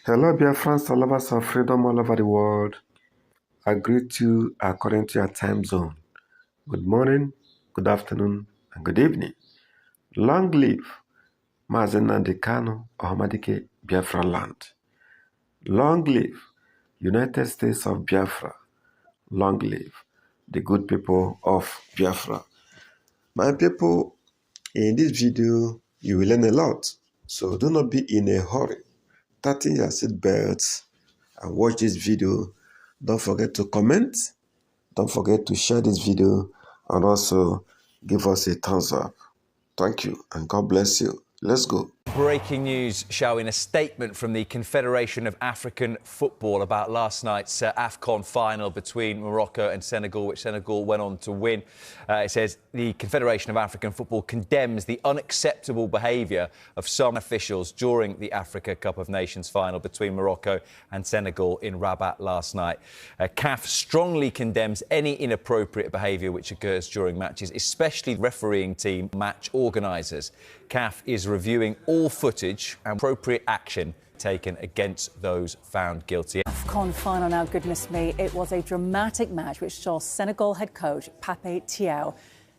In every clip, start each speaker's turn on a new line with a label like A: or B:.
A: Hello, dear friends, all lovers of freedom all over the world. I greet you according to your time zone. Good morning, good afternoon, and good evening. Long live Mazi Nnamdi Kanu of Biafra land. Long live United States of Biafra. Long live the good people of Biafra. My people, in this video, you will learn a lot. So do not be in a hurry. Tighten your seatbelts and watch this video. Don't forget to comment. Don't forget to share this video and also give us a thumbs up. Thank you and God bless you. Let's go.
B: Breaking news showing a statement from the Confederation of African Football about last night's Afcon final between Morocco and Senegal, which Senegal went on to win. It says the Confederation of African Football condemns the unacceptable behaviour of some officials during the Africa Cup of Nations final between Morocco and Senegal in Rabat last night. CAF strongly condemns any inappropriate behaviour which occurs during matches, especially refereeing team match organisers. CAF is reviewing all footage and appropriate action taken against those found guilty.
C: Afcon final now, goodness me. It was a dramatic match which saw Senegal head coach Pape Thiaw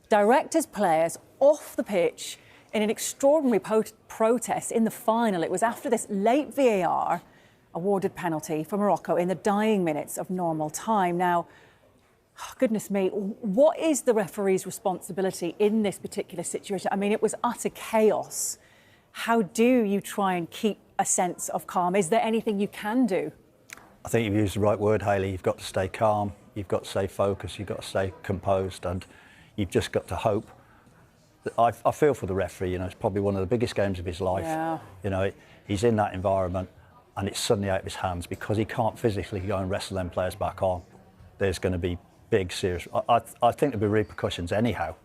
C: direct his players off the pitch in an extraordinary protest in the final. It was after this late VAR awarded penalty for Morocco in the dying minutes of normal time. Now, goodness me, what is the referee's responsibility in this particular situation? I mean, it was utter chaos. How do you try and keep a sense of calm? Is there anything you can do?
D: I think you've used the right word, Hayley. You've got to stay calm, you've got to stay focused, you've got to stay composed, and you've just got to hope. I feel for the referee, you know, it's probably one of the biggest games of his life. Yeah. You know, he's in that environment and it's suddenly out of his hands because he can't physically go and wrestle them players back on. There's going to be big, serious... I think there'll be repercussions anyhow,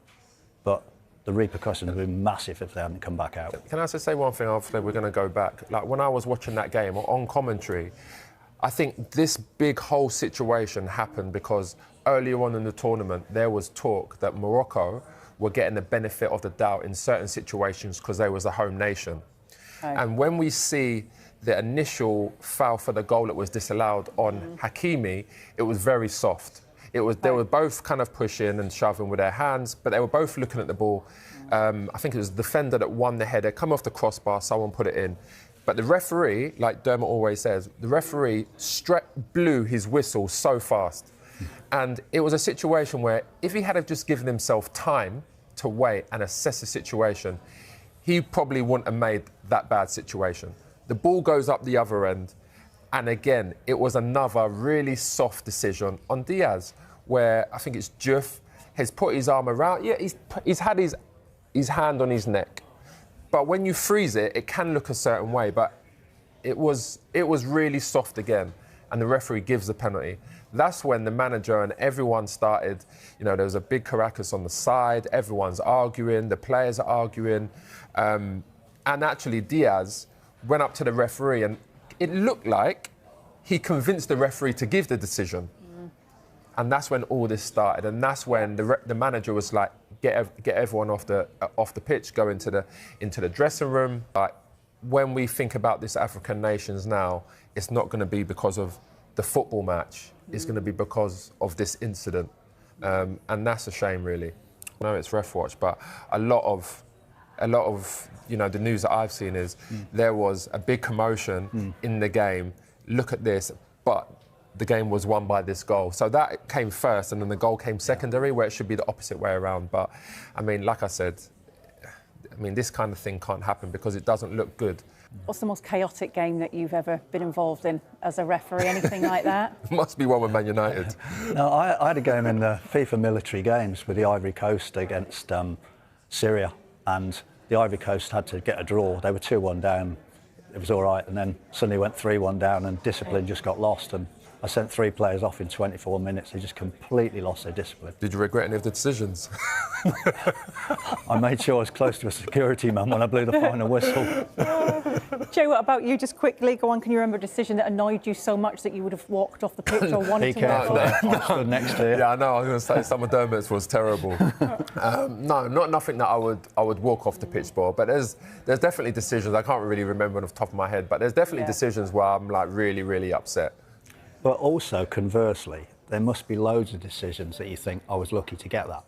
D: but the repercussions will be massive if they haven't come back out.
E: Can I just say one thing after we're going to go back? Like, when I was watching that game on commentary, I think this big whole situation happened because earlier on in the tournament, there was talk that Morocco were getting the benefit of the doubt in certain situations because they was a home nation. Okay. And when we see the initial foul for the goal that was disallowed on Hakimi, it was very soft. It was, they were both kind of pushing and shoving with their hands, but they were both looking at the ball. I think it was the defender that won the header, come off the crossbar, someone put it in. But the referee, like Dermot always says, the referee blew his whistle so fast. And it was a situation where if he had have just given himself time to wait and assess the situation, he probably wouldn't have made that bad situation. The ball goes up the other end. And again, it was another really soft decision on Diaz, where I think it's Juff has put his arm around. Yeah, he's had his hand on his neck. But when you freeze it, it can look a certain way. But it was really soft again. And the referee gives the penalty. That's when the manager and everyone started, you know, there was a big caracas on the side. Everyone's arguing. The players are arguing. And actually, Diaz went up to the referee and it looked like he convinced the referee to give the decision. And that's when all this started. And that's when the manager was like, get everyone off the pitch, go into the dressing room. Like, when we think about this African nations now, it's not going to be because of the football match. It's going to be because of this incident. And that's a shame, really. I know it's ref watch, but a lot of you know, the news that I've seen is there was a big commotion in the game. Look at this, but the game was won by this goal. So that came first, and then the goal came secondary, where it should be the opposite way around. But I mean, like I said, I mean, this kind of thing can't happen because it doesn't look good.
C: What's the most chaotic game that you've ever been involved in as a referee? Anything like that?
E: Must be one with Man United.
D: No, I had a game in the FIFA military games with the Ivory Coast against Syria, and the Ivory Coast had to get a draw. They were 2-1 down. It was all right, and then suddenly went 3-1 down, and discipline just got lost, and I sent 3 players off in 24 minutes. They just completely lost their discipline.
E: Did you regret any of the decisions?
D: I made sure I was close to a security man when I blew the final whistle.
C: Joe, what about you? Just quickly, go on. Can you remember a decision that annoyed you so much that you would have walked off the pitch or wanted to walk off?
D: I stood next to you.
E: Yeah, I know. I was going to say some of Dermot's was terrible. No, nothing that I would walk off the pitch for. But there's definitely decisions. I can't really remember off the top of my head. But there's definitely decisions where I'm like really, really upset.
D: But also, conversely, there must be loads of decisions that you think, I was lucky to get that.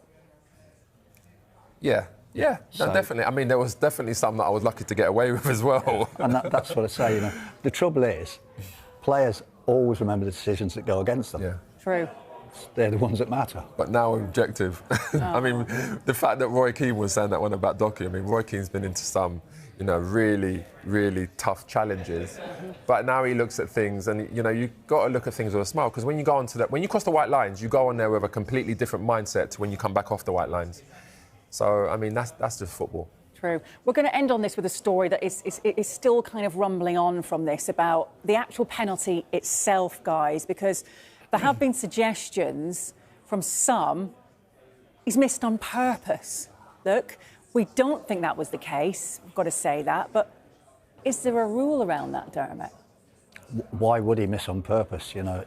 E: Yeah, no, definitely. I mean, there was definitely some that I was lucky to get away with as well.
D: And that's what I say, you know. The trouble is, players always remember the decisions that go against them.
E: Yeah.
C: True.
D: They're the ones that matter.
E: But now objective. I mean, the fact that Roy Keane was saying that one about Docky, I mean, Roy Keane's been into some, you know, really, really tough challenges. But now he looks at things and, you know, you've got to look at things with a smile, because when you go onto that, when you cross the white lines, you go on there with a completely different mindset to when you come back off the white lines. So, I mean, that's just football.
C: True. We're going to end on this with a story that is still kind of rumbling on from this about the actual penalty itself, guys, because there have been suggestions from some he's missed on purpose. Look, we don't think that was the case. I've got to say that. But is there a rule around that, Dermot?
D: Why would he miss on purpose? You know,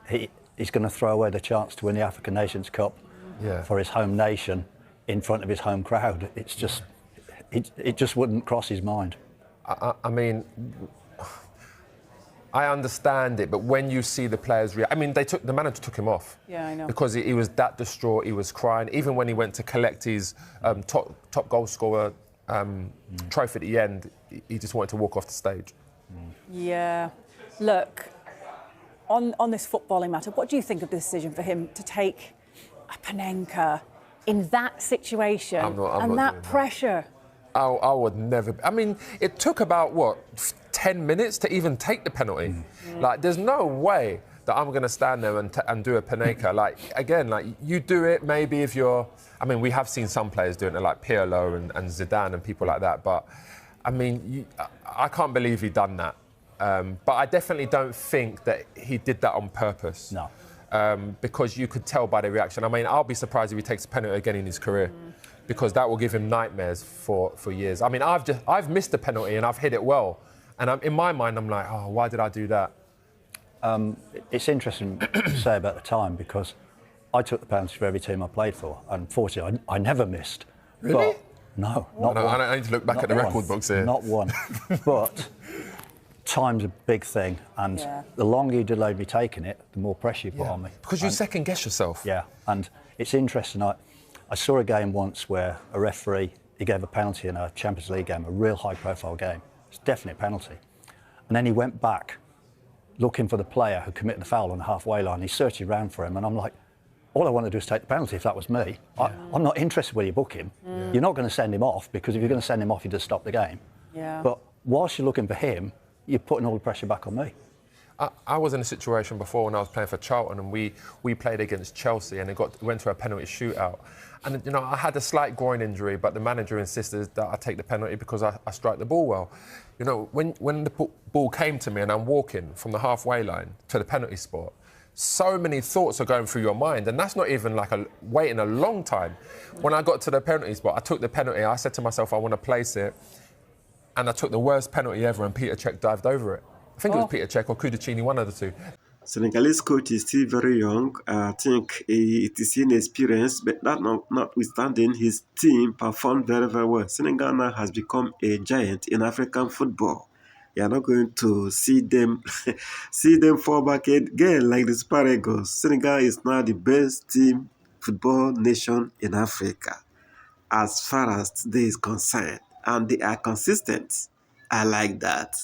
D: he's going to throw away the chance to win the African Nations Cup for his home nation in front of his home crowd. It's just, it just wouldn't cross his mind.
E: I mean, I understand it, but when you see the players react, I mean, the manager took him off.
C: Yeah, I know.
E: Because he was that distraught, he was crying. Even when he went to collect his top goal scorer trophy at the end, he just wanted to walk off the stage.
C: Yeah. Look, on this footballing matter, what do you think of the decision for him to take a Panenka in that situation and that pressure?
E: I would never. I mean, it took about, what, 10 minutes to even take the penalty. Like, there's no way that I'm going to stand there and do a Panenka. Like, again, like, you do it maybe if you're... I mean, we have seen some players doing it, like Pirlo and Zidane and people like that. But, I mean, I can't believe he done that. But I definitely don't think that he did that on purpose.
D: No.
E: Because you could tell by the reaction. I mean, I'll be surprised if he takes a penalty again in his career, because that will give him nightmares for years. I mean, I've missed a penalty and I've hit it well, and in my mind I'm like, oh, why did I do that?
D: It's interesting to say about the time, because I took the penalty for every team I played for, and fortunately I never missed.
E: Really?
D: But, no, not one.
E: I need to look back at the record books here.
D: Not one. But time's a big thing, and the longer you delay me taking it, the more pressure you put on me.
E: Because you second guess yourself.
D: Yeah, and it's interesting. I saw a game once where a referee, he gave a penalty in a Champions League game, a real high-profile game. It's definitely a penalty. And then he went back looking for the player who committed the foul on the halfway line. He's searching around for him, and I'm like, all I want to do is take the penalty if that was me. I'm not interested where you book him. You're not going to send him off, because if you're going to send him off, you just stop the game. Yeah. But whilst you're looking for him, you're putting all the pressure back on me.
E: I was in a situation before when I was playing for Charlton, and we played against Chelsea, and it went to a penalty shootout. And, you know, I had a slight groin injury, but the manager insisted that I take the penalty because I strike the ball well. You know, when the ball came to me and I'm walking from the halfway line to the penalty spot, so many thoughts are going through your mind, and that's not even like waiting a long time. When I got to the penalty spot, I took the penalty, I said to myself, I want to place it, and I took the worst penalty ever, and Peter Cech dived over it. I think it was Peter Cech or Kudicini, one of the two.
A: Senegalese coach is still very young. I think it is inexperienced, but that notwithstanding, his team performed very, very well. Senegal now has become a giant in African football. You are not going to see them fall back again like the Super Eagles. Senegal is now the best team football nation in Africa as far as today is concerned, and they are consistent. I like that.